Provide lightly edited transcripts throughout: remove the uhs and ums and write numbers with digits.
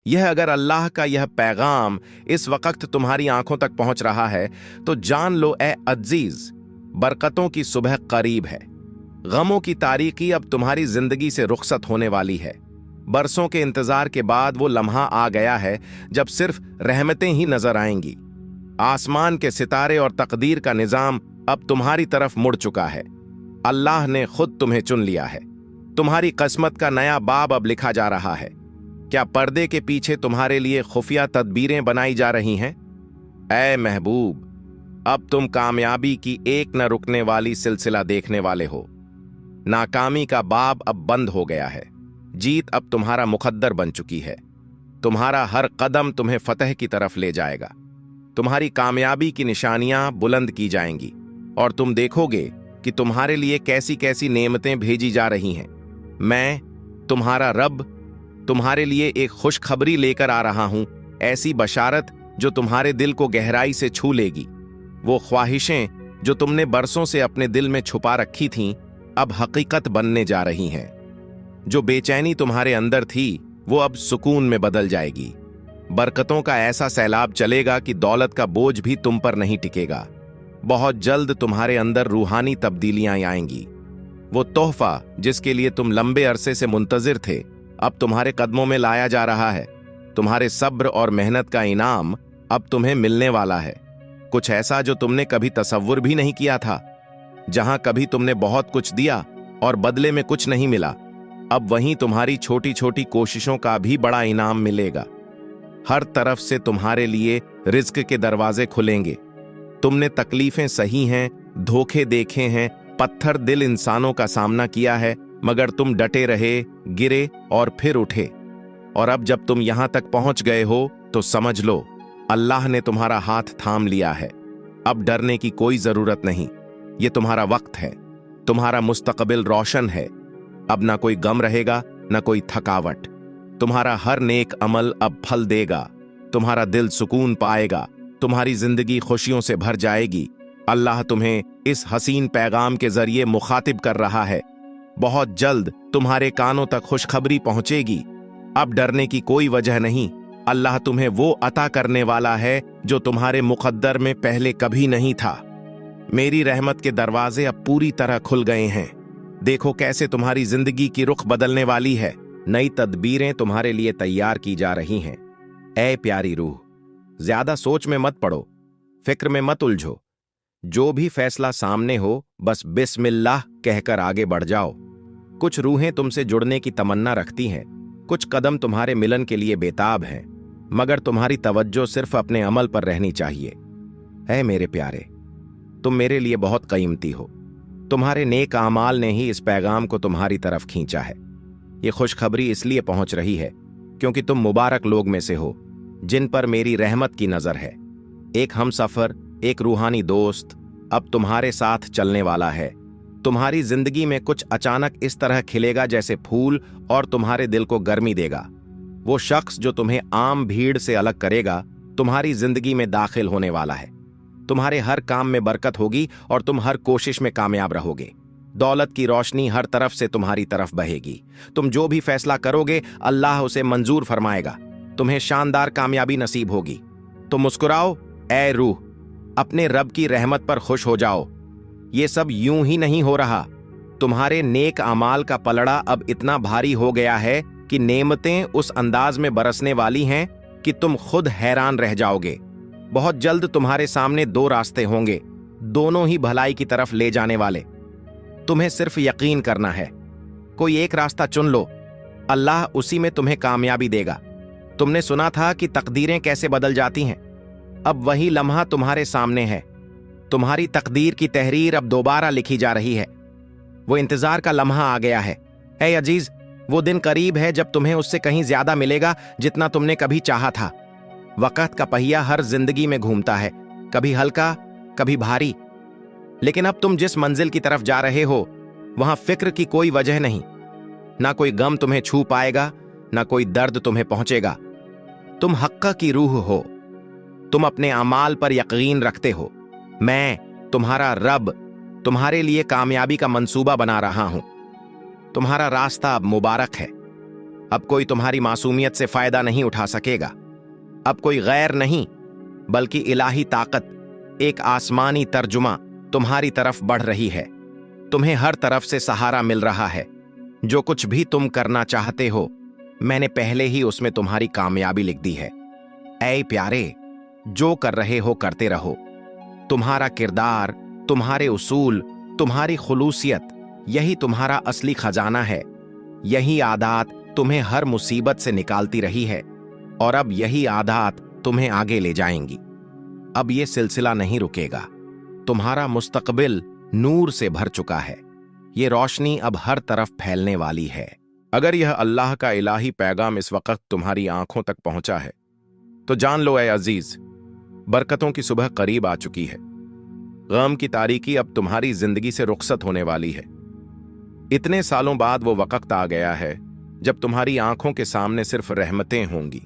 यह अगर अल्लाह का यह पैगाम इस वक्त तुम्हारी आंखों तक पहुंच रहा है तो जान लो ए अजीज, बरकतों की सुबह करीब है। गमों की तारीकी अब तुम्हारी जिंदगी से रुखसत होने वाली है। बरसों के इंतजार के बाद वो लम्हा आ गया है जब सिर्फ रहमतें ही नजर आएंगी। आसमान के सितारे और तकदीर का निजाम अब तुम्हारी तरफ मुड़ चुका है। अल्लाह ने खुद तुम्हें चुन लिया है। तुम्हारी किस्मत का नया बाब अब लिखा जा रहा है। क्या पर्दे के पीछे तुम्हारे लिए खुफिया तदबीरें बनाई जा रही हैं? ऐ महबूब, अब तुम कामयाबी की एक न रुकने वाली सिलसिला देखने वाले हो। नाकामी का बाब अब बंद हो गया है। जीत अब तुम्हारा मुकद्दर बन चुकी है। तुम्हारा हर कदम तुम्हें फतह की तरफ ले जाएगा। तुम्हारी कामयाबी की निशानियां बुलंद की जाएंगी और तुम देखोगे कि तुम्हारे लिए कैसी कैसी नेमतें भेजी जा रही हैं। मैं, तुम्हारा रब, तुम्हारे लिए एक खुशखबरी लेकर आ रहा हूं, ऐसी बशारत जो तुम्हारे दिल को गहराई से छू लेगी। वो ख्वाहिशें जो तुमने बरसों से अपने दिल में छुपा रखी थीं, अब हकीकत बनने जा रही हैं। जो बेचैनी तुम्हारे अंदर थी वो अब सुकून में बदल जाएगी। बरकतों का ऐसा सैलाब चलेगा कि दौलत का बोझ भी तुम पर नहीं टिकेगा। बहुत जल्द तुम्हारे अंदर रूहानी तब्दीलियां आएंगी। वो तोहफा जिसके लिए तुम लंबे अरसे से मुंतजिर थे, अब तुम्हारे कदमों में लाया जा रहा है। तुम्हारे सब्र और मेहनत का इनाम अब तुम्हें मिलने वाला है। कुछ ऐसा जो तुमने कभी तसव्वुर भी नहीं किया था। जहां कभी तुमने बहुत कुछ दिया और बदले में कुछ नहीं मिला, अब वहीं तुम्हारी छोटी छोटी कोशिशों का भी बड़ा इनाम मिलेगा। हर तरफ से तुम्हारे लिए रिज्क के दरवाजे खुलेंगे। तुमने तकलीफें सही हैं, धोखे देखे हैं, पत्थर दिल इंसानों का सामना किया है, मगर तुम डटे रहे, गिरे और फिर उठे। और अब जब तुम यहां तक पहुंच गए हो तो समझ लो अल्लाह ने तुम्हारा हाथ थाम लिया है। अब डरने की कोई जरूरत नहीं। ये तुम्हारा वक्त है। तुम्हारा मुस्तकबिल रोशन है। अब ना कोई गम रहेगा, ना कोई थकावट। तुम्हारा हर नेक अमल अब फल देगा। तुम्हारा दिल सुकून पाएगा। तुम्हारी जिंदगी खुशियों से भर जाएगी। अल्लाह तुम्हें इस हसीन पैगाम के जरिए मुखातिब कर रहा है। बहुत जल्द तुम्हारे कानों तक खुशखबरी पहुंचेगी। अब डरने की कोई वजह नहीं। अल्लाह तुम्हें वो अता करने वाला है जो तुम्हारे मुकद्दर में पहले कभी नहीं था। मेरी रहमत के दरवाजे अब पूरी तरह खुल गए हैं। देखो कैसे तुम्हारी जिंदगी की रुख बदलने वाली है। नई तदबीरें तुम्हारे लिए तैयार की जा रही हैं। ऐ प्यारी रूह, ज्यादा सोच में मत पड़ो, फिक्र में मत उलझो। जो भी फैसला सामने हो, बस बिस्मिल्लाह कहकर आगे बढ़ जाओ। कुछ रूहें तुमसे जुड़ने की तमन्ना रखती हैं, कुछ कदम तुम्हारे मिलन के लिए बेताब हैं, मगर तुम्हारी तवज्जो सिर्फ अपने अमल पर रहनी चाहिए। ऐ मेरे प्यारे, तुम मेरे लिए बहुत कीमती हो। तुम्हारे नेक आमाल ने ही इस पैगाम को तुम्हारी तरफ खींचा है। ये खुशखबरी इसलिए पहुंच रही है क्योंकि तुम मुबारक लोग में से हो जिन पर मेरी रहमत की नजर है। एक हमसफर, एक रूहानी दोस्त अब तुम्हारे साथ चलने वाला है। तुम्हारी जिंदगी में कुछ अचानक इस तरह खिलेगा जैसे फूल और तुम्हारे दिल को गर्मी देगा। वो शख्स जो तुम्हें आम भीड़ से अलग करेगा, तुम्हारी जिंदगी में दाखिल होने वाला है। तुम्हारे हर काम में बरकत होगी और तुम हर कोशिश में कामयाब रहोगे। दौलत की रोशनी हर तरफ से तुम्हारी तरफ बहेगी। तुम जो भी फैसला करोगे, अल्लाह उसे मंजूर फरमाएगा। तुम्हें शानदार कामयाबी नसीब होगी। तो मुस्कुराओ ऐ रूह, अपने रब की रहमत पर खुश हो जाओ। ये सब यूं ही नहीं हो रहा। तुम्हारे नेक अमाल का पलड़ा अब इतना भारी हो गया है कि नेमतें उस अंदाज में बरसने वाली हैं कि तुम खुद हैरान रह जाओगे। बहुत जल्द तुम्हारे सामने दो रास्ते होंगे, दोनों ही भलाई की तरफ ले जाने वाले। तुम्हें सिर्फ यकीन करना है। कोई एक रास्ता चुन लो, अल्लाह उसी में तुम्हें कामयाबी देगा। तुमने सुना था कि तकदीरें कैसे बदल जाती हैं। अब वही लम्हा तुम्हारे सामने है। तुम्हारी तकदीर की तहरीर अब दोबारा लिखी जा रही है। वो इंतजार का लम्हा आ गया है। ऐ अजीज, वो दिन करीब है जब तुम्हें उससे कहीं ज्यादा मिलेगा जितना तुमने कभी चाहा था। वक्त का पहिया हर जिंदगी में घूमता है, कभी हल्का, कभी भारी। लेकिन अब तुम जिस मंजिल की तरफ जा रहे हो, वहां फिक्र की कोई वजह नहीं। ना कोई गम तुम्हें छू पाएगा, ना कोई दर्द तुम्हें पहुंचेगा। तुम हक्का की रूह हो। तुम अपने अमाल पर यकीन रखते हो। मैं, तुम्हारा रब, तुम्हारे लिए कामयाबी का मंसूबा बना रहा हूं। तुम्हारा रास्ता अब मुबारक है। अब कोई तुम्हारी मासूमियत से फायदा नहीं उठा सकेगा। अब कोई गैर नहीं बल्कि इलाही ताकत, एक आसमानी तर्जुमा तुम्हारी तरफ बढ़ रही है। तुम्हें हर तरफ से सहारा मिल रहा है। जो कुछ भी तुम करना चाहते हो, मैंने पहले ही उसमें तुम्हारी कामयाबी लिख दी है। ऐ प्यारे, जो कर रहे हो करते रहो। तुम्हारा किरदार, तुम्हारे उसूल, तुम्हारी खुलूसियत, यही तुम्हारा असली खजाना है। यही आदत तुम्हें हर मुसीबत से निकालती रही है और अब यही आदत तुम्हें आगे ले जाएंगी। अब ये सिलसिला नहीं रुकेगा। तुम्हारा मुस्तकबिल नूर से भर चुका है। ये रोशनी अब हर तरफ फैलने वाली है। अगर यह अल्लाह का इलाही पैगाम इस वक्त तुम्हारी आंखों तक पहुंचा है तो जान लो ऐ अजीज, बरकतों की सुबह करीब आ चुकी है। गम की तारीकी अब तुम्हारी जिंदगी से रुखसत होने वाली है। इतने सालों बाद वो वक्त आ गया है जब तुम्हारी आंखों के सामने सिर्फ रहमतें होंगी।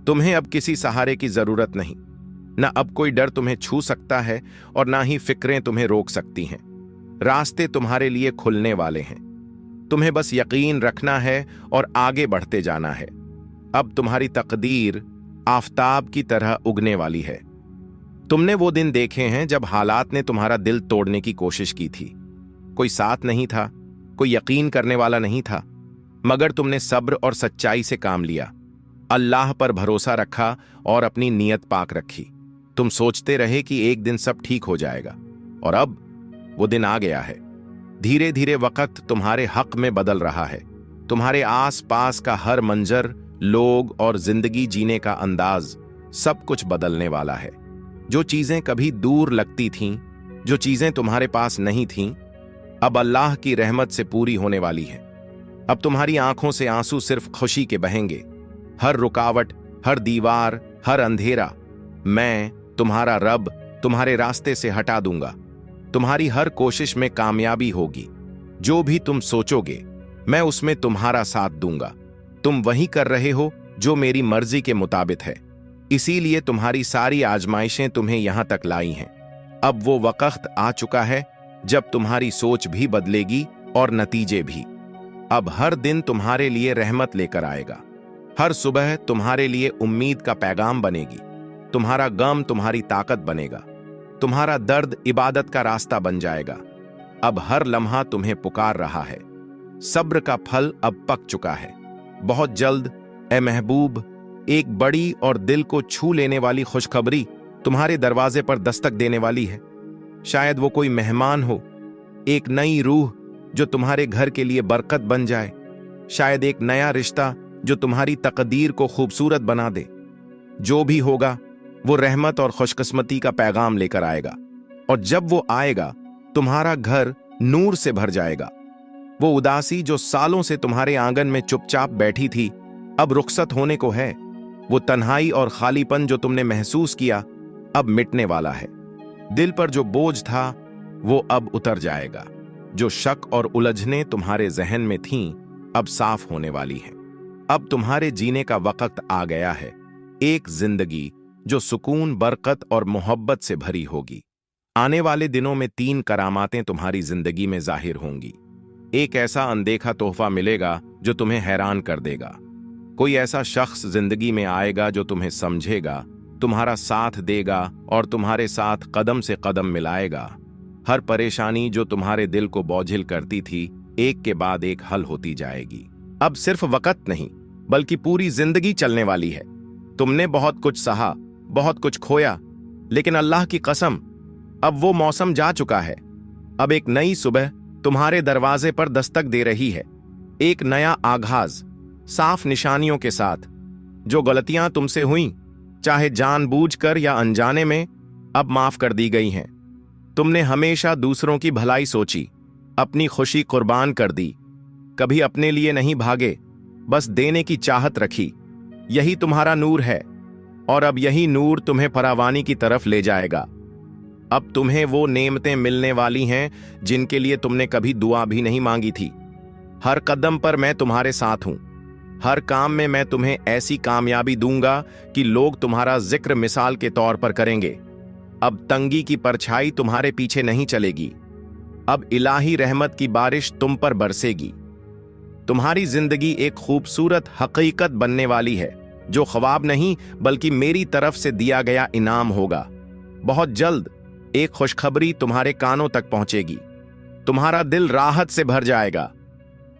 तुम्हें अब किसी सहारे की जरूरत नहीं। न अब कोई डर तुम्हें छू सकता है और ना ही फिक्रें तुम्हें रोक सकती हैं। रास्ते तुम्हारे लिए खुलने वाले हैं। तुम्हें बस यकीन रखना है और आगे बढ़ते जाना है। अब तुम्हारी तकदीर आफताब की तरह उगने वाली है। तुमने वो दिन देखे हैं जब हालात ने तुम्हारा दिल तोड़ने की कोशिश की थी। कोई साथ नहीं था, कोई यकीन करने वाला नहीं था, मगर तुमने सब्र और सच्चाई से काम लिया। अल्लाह पर भरोसा रखा और अपनी नीयत पाक रखी। तुम सोचते रहे कि एक दिन सब ठीक हो जाएगा, और अब वो दिन आ गया है। धीरे धीरे वक्त तुम्हारे हक में बदल रहा है। तुम्हारे आस पास का हर मंजर, लोग और जिंदगी जीने का अंदाज, सब कुछ बदलने वाला है। जो चीजें कभी दूर लगती थीं, जो चीजें तुम्हारे पास नहीं थीं, अब अल्लाह की रहमत से पूरी होने वाली हैं। अब तुम्हारी आंखों से आंसू सिर्फ खुशी के बहेंगे। हर रुकावट, हर दीवार, हर अंधेरा मैं, तुम्हारा रब, तुम्हारे रास्ते से हटा दूंगा। तुम्हारी हर कोशिश में कामयाबी होगी। जो भी तुम सोचोगे, मैं उसमें तुम्हारा साथ दूंगा। तुम वही कर रहे हो जो मेरी मर्जी के मुताबिक है। इसीलिए तुम्हारी सारी आजमाइशें तुम्हें यहां तक लाई हैं। अब वो वक्त आ चुका है जब तुम्हारी सोच भी बदलेगी और नतीजे भी। अब हर दिन तुम्हारे लिए रहमत लेकर आएगा। हर सुबह तुम्हारे लिए उम्मीद का पैगाम बनेगी। तुम्हारा गम तुम्हारी ताकत बनेगा। तुम्हारा दर्द इबादत का रास्ता बन जाएगा। अब हर लम्हा तुम्हें पुकार रहा है। सब्र का फल अब पक चुका है। बहुत जल्द ए महबूब, एक बड़ी और दिल को छू लेने वाली खुशखबरी तुम्हारे दरवाजे पर दस्तक देने वाली है। शायद वो कोई मेहमान हो, एक नई रूह जो तुम्हारे घर के लिए बरकत बन जाए। शायद एक नया रिश्ता जो तुम्हारी तकदीर को खूबसूरत बना दे। जो भी होगा वो रहमत और खुशकिस्मती का पैगाम लेकर आएगा, और जब वो आएगा तुम्हारा घर नूर से भर जाएगा। वो उदासी जो सालों से तुम्हारे आंगन में चुपचाप बैठी थी, अब रुखसत होने को है। वो तन्हाई और खालीपन जो तुमने महसूस किया, अब मिटने वाला है। दिल पर जो बोझ था वो अब उतर जाएगा। जो शक और उलझने तुम्हारे जहन में थीं, अब साफ होने वाली हैं। अब तुम्हारे जीने का वक्त आ गया है। एक जिंदगी जो सुकून, बरकत और मोहब्बत से भरी होगी। आने वाले दिनों में 3 करामातें तुम्हारी जिंदगी में जाहिर होंगी। एक ऐसा अनदेखा तोहफा मिलेगा जो तुम्हें हैरान कर देगा। कोई ऐसा शख्स जिंदगी में आएगा जो तुम्हें समझेगा, तुम्हारा साथ देगा और तुम्हारे साथ कदम से कदम मिलाएगा। हर परेशानी जो तुम्हारे दिल को बोझिल करती थी, एक के बाद एक हल होती जाएगी। अब सिर्फ वक्त नहीं बल्कि पूरी जिंदगी चलने वाली है। तुमने बहुत कुछ सहा, बहुत कुछ खोया, लेकिन अल्लाह की कसम, अब वो मौसम जा चुका है। अब एक नई सुबह तुम्हारे दरवाजे पर दस्तक दे रही है। एक नया आगाज, साफ निशानियों के साथ। जो गलतियां तुमसे हुईं, चाहे जानबूझकर या अनजाने में, अब माफ कर दी गई हैं। तुमने हमेशा दूसरों की भलाई सोची, अपनी खुशी कुर्बान कर दी। कभी अपने लिए नहीं भागे, बस देने की चाहत रखी। यही तुम्हारा नूर है, और अब यही नूर तुम्हें फरावानी की तरफ ले जाएगा। अब तुम्हें वो नेमतें मिलने वाली हैं जिनके लिए तुमने कभी दुआ भी नहीं मांगी थी। हर कदम पर मैं तुम्हारे साथ हूं। हर काम में मैं तुम्हें ऐसी कामयाबी दूंगा कि लोग तुम्हारा जिक्र मिसाल के तौर पर करेंगे। अब तंगी की परछाई तुम्हारे पीछे नहीं चलेगी। अब इलाही रहमत की बारिश तुम पर बरसेगी। तुम्हारी जिंदगी एक खूबसूरत हकीकत बनने वाली है, जो ख्वाब नहीं बल्कि मेरी तरफ से दिया गया इनाम होगा। बहुत जल्द एक खुशखबरी तुम्हारे कानों तक पहुंचेगी। तुम्हारा दिल राहत से भर जाएगा।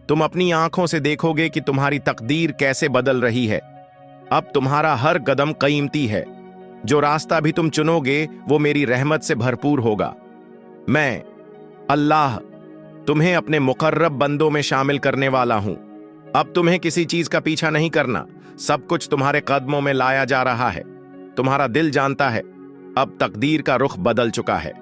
तुम अपनी आंखों से देखोगे कि तुम्हारी तकदीर कैसे बदल रही है। अब तुम्हारा हर कदम कीमती है। जो रास्ता भी तुम चुनोगे वो मेरी रहमत से भरपूर होगा। मैं अल्लाह तुम्हें अपने मुकर्रब बंदों में शामिल करने वाला हूं। अब तुम्हें किसी चीज का पीछा नहीं करना, सब कुछ तुम्हारे कदमों में लाया जा रहा है। तुम्हारा दिल जानता है अब तकदीर का रुख बदल चुका है।